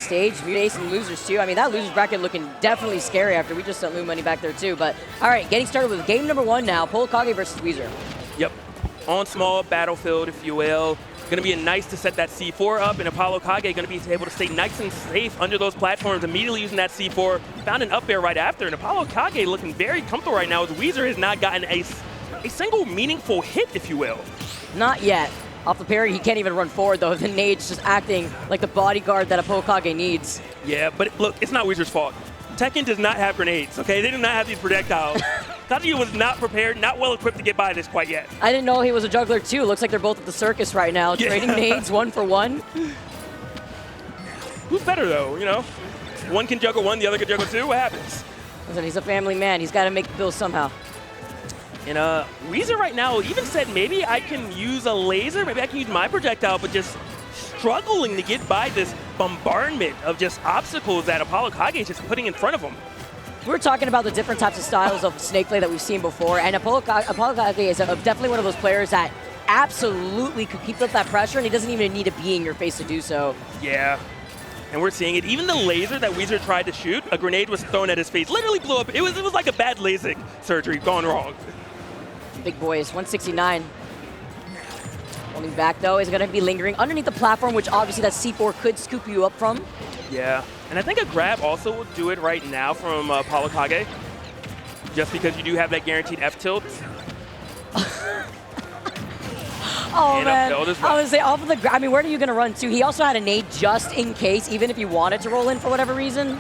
stage, Ace and losers too. I mean, that losers bracket looking definitely scary after we just sent Lou money back there too. But all right, getting started with game number 1 now, ApolloKage versus Wheezer. Yep, on small battlefield, if you will. Going to be nice to set that C4 up, and ApolloKage going to be able to stay nice and safe under those platforms, immediately using that C4. Found an up air right after, and ApolloKage looking very comfortable right now as Wheezer has not gotten a single meaningful hit, if you will. Not yet. Off the parry, he can't even run forward, though. The nade's just acting like the bodyguard that ApolloKage needs. Yeah, but look, it's not Wheezer's fault. Tekken does not have grenades, okay? They do not have these projectiles. Kazuya was not prepared, not well equipped to get by this quite yet. I didn't know he was a juggler, too. Looks like they're both at the circus right now, trading nades 1 for 1. Who's better, though, you know? One can juggle 1, the other can juggle 2. What happens? Listen, he's a family man. He's got to make the bills somehow. And Wheezer right now even said maybe I can use a laser, maybe I can use my projectile, but just struggling to get by this bombardment of just obstacles that ApolloKage is just putting in front of him. We're talking about the different types of styles of snake play that we've seen before, and ApolloKage is definitely one of those players that absolutely could keep up that pressure, and he doesn't even need to be in your face to do so. Yeah. And we're seeing it. Even the laser that Wheezer tried to shoot, a grenade was thrown at his face, literally blew up. It was like a bad LASIK surgery gone wrong. Big boys, 169. Holding back, though, is going to be lingering underneath the platform, which obviously that C4 could scoop you up from. Yeah, and I think a grab also will do it right now from ApolloKage, just because you do have that guaranteed F tilt. Oh, and man. Up well. I would say off of the grab. I mean, where are you going to run to? He also had a nade just in case, even if you wanted to roll in for whatever reason.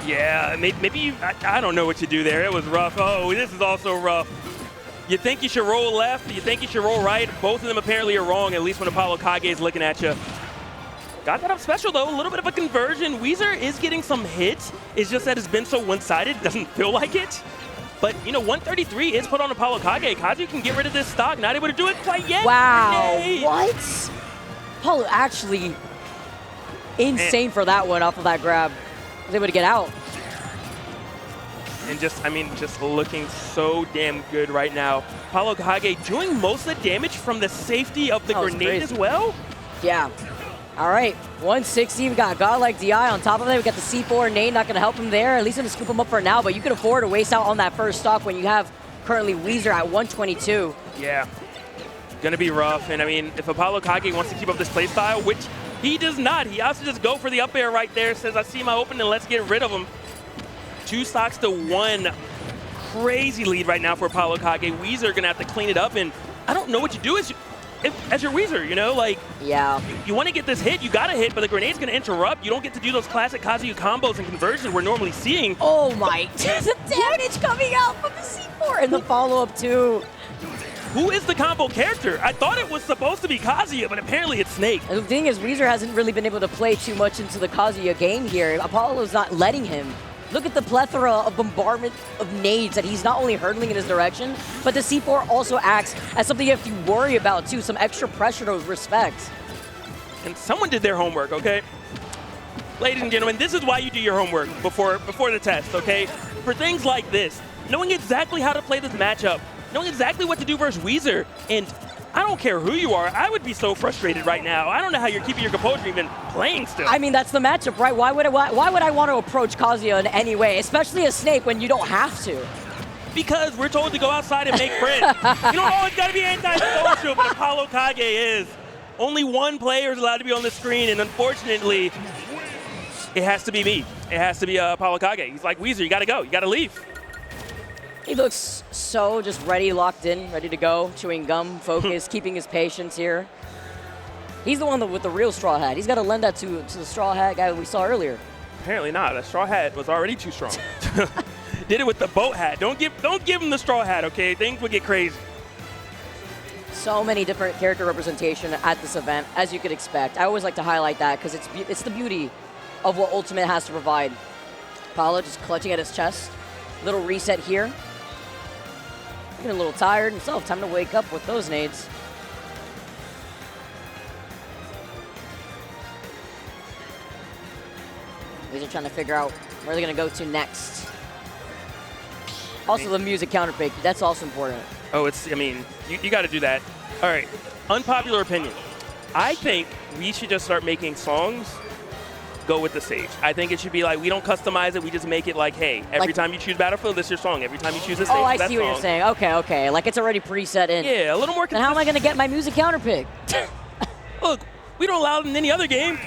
Yeah, maybe you, I don't know what you do there. It was rough. Oh, this is also rough. You think you should roll left, you think you should roll right. Both of them apparently are wrong, at least when ApolloKage is looking at you. Got that up special, though. A little bit of a conversion. Wheezer is getting some hits. It's just that it's been so one-sided, it doesn't feel like it. But, you know, 133 is put on ApolloKage. Kazuya can get rid of this stock. Not able to do it quite yet. Wow. Grenade. What? Apollo actually insane for that one off of that grab. Was able to get out. And just, I mean, just looking so damn good right now. ApolloKage doing most of the damage from the safety of the grenade as well? Yeah. All right, 160, we got godlike DI on top of it. We got the C4 nade, not gonna help him there. At least gonna scoop him up for now, but you can afford to waste out on that first stock when you have currently Wheezer at 122. Yeah, gonna be rough. And I mean, if ApolloKage wants to keep up this play style, which he does not, he has to just go for the up air right there, says, I see my opening, let's get rid of him. 2 stocks to 1. Crazy lead right now for ApolloKage. Wheezer gonna have to clean it up, and I don't know what you do as your Wheezer, you know, like, yeah, you want to get this hit, you got to hit, but the grenade's going to interrupt. You don't get to do those classic Kazuya combos and conversions we're normally seeing. Oh my, the damage coming out from the C4 and the follow-up too. Who is the combo character? I thought it was supposed to be Kazuya, but apparently it's Snake. And the thing is, Wheezer hasn't really been able to play too much into the Kazuya game here. Apollo's not letting him. Look at the plethora of bombardment of nades that he's not only hurtling in his direction, but the C4 also acts as something you have to worry about too, some extra pressure to respect. And someone did their homework, okay? Ladies and gentlemen, this is why you do your homework before the test, okay? For things like this, knowing exactly how to play this matchup, knowing exactly what to do versus Wheezer, and I don't care who you are, I would be so frustrated right now. I don't know how you're keeping your composure even playing still. I mean, that's the matchup, right? Why would I want to approach Kazuya in any way, especially a Snake when you don't have to? Because we're told to go outside and make friends. You don't always got to be anti-social, but ApolloKage is. Only one player is allowed to be on the screen, and unfortunately, it has to be me. It has to be ApolloKage. He's like, Wheezer, you got to go. You got to leave. He looks so just ready, locked in, ready to go, chewing gum, focused, keeping his patience here. He's the one with the real straw hat. He's got to lend that to the straw hat guy we saw earlier. Apparently not. That straw hat was already too strong. Did it with the boat hat. Don't give him the straw hat, okay? Things would get crazy. So many different character representation at this event, as you could expect. I always like to highlight that because it's the beauty of what Ultimate has to provide. Apollo just clutching at his chest. Little reset here. Getting a little tired himself. Time to wake up with those nades. These are trying to figure out where they're going to go to next. Also, the music counterpick. That's also important. Oh, I mean, you got to do that. All right, unpopular opinion. I think we should just start making songs go with the stage. I think it should be like, we don't customize it, we just make it like, hey, every time you choose Battlefield, this is your song. Every time you choose this stage, oh, I that see what song. you're saying. Okay, okay. Like it's already preset in. Yeah, a little more Then how am I going to get my music counterpick? Look, we don't allow it in any other game.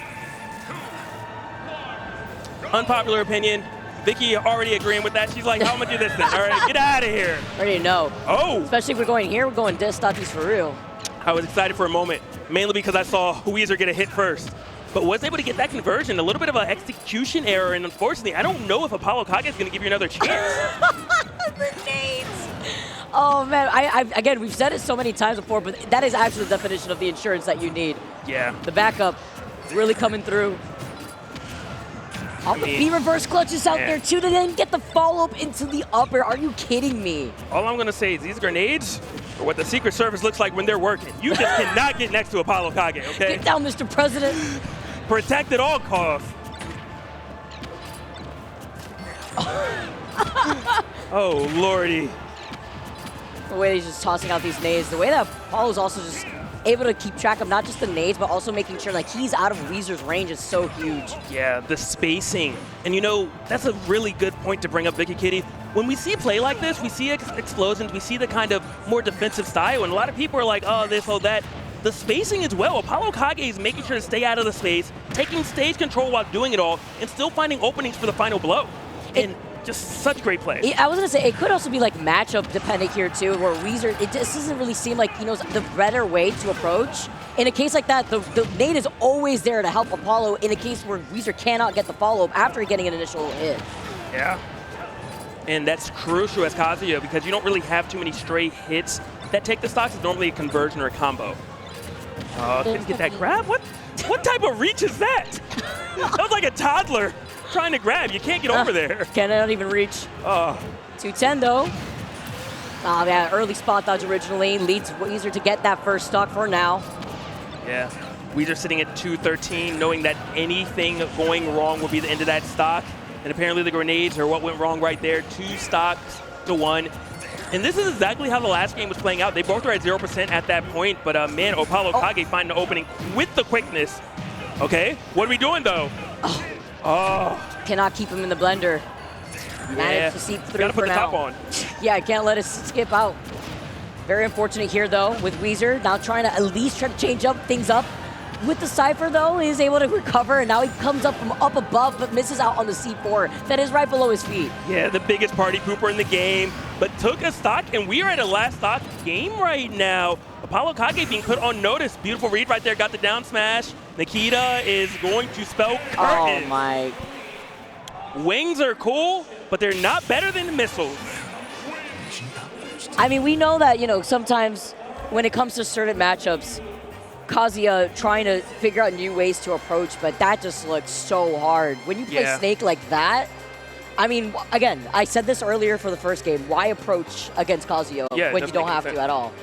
Unpopular opinion. Vicky already agreeing with that. She's like, how am I going to do this then? All right, get out of here. I already know. Oh. Especially if we're going here, we're going Destatis for real. I was excited for a moment, mainly because I saw Wheezer get a hit first, but was able to get that conversion. A little bit of an execution error, and unfortunately, I don't know if ApolloKage is going to give you another chance. The nades. Oh, man. Again, we've said it so many times before, but that is actually the definition of the insurance that you need. Yeah. The backup really coming through. The B reverse clutches out there too to then get the follow-up into the upper. Are you kidding me? All I'm going to say is these grenades are what the Secret Service looks like when they're working. You just cannot get next to ApolloKage, okay? Get down, Mr. President. Protect at all costs. Oh, lordy. The way he's just tossing out these nades, the way that Apollo's also just able to keep track of not just the nades, but also making sure like he's out of Wheezer's range is so huge. Yeah, the spacing. And you know, that's a really good point to bring up, Vicky Kitty. When we see play like this, we see explosions, we see the kind of more defensive style, and a lot of people are like, oh, this, oh, that. The spacing as well. ApolloKage is making sure to stay out of the space, taking stage control while doing it all, and still finding openings for the final blow. And just such great play. I was going to say, it could also be like matchup dependent here too, where Wheezer, it just doesn't really seem like he knows the better way to approach. In a case like that, the nade is always there to help Apollo in a case where Wheezer cannot get the follow-up after getting an initial hit. Yeah. And that's crucial as Kazuya because you don't really have too many stray hits that take the stocks. It's normally a conversion or a combo. Oh, didn't get that grab? What type of reach is that? That was like a toddler trying to grab. You can't get over there. Cannot even reach. 210 though. Oh, yeah, early spot dodge originally leads Wheezer to get that first stock for now. Yeah, Wheezer sitting at 213, knowing that anything going wrong will be the end of that stock. And apparently the grenades are what went wrong right there. 2 stocks to 1. And this is exactly how the last game was playing out. They both were at 0% at that point, but man, ApolloKage finding the opening with the quickness. Okay, what are we doing though? Cannot keep him in the blender. Managed to seep through Gotta put for the now. top on. Yeah, I can't let it skip out. Very unfortunate here though with Wheezer. Now trying to at least try to change things up. With the Cypher though, he's able to recover and now he comes up from up above but misses out on the C4 that is right below his feet. Yeah, the biggest party pooper in the game, but took a stock and we are at a last stock game right now. ApolloKage being put on notice. Beautiful read right there, got the down smash. Nikita is going to spell curtain. Oh my. Wings are cool, but they're not better than missiles. I mean, we know that, you know, sometimes when it comes to certain matchups, Kazuya trying to figure out new ways to approach, but that just looks so hard. When you play Snake like that, I mean, again, I said this earlier for the first game, why approach against Kazuya when you don't have to at all?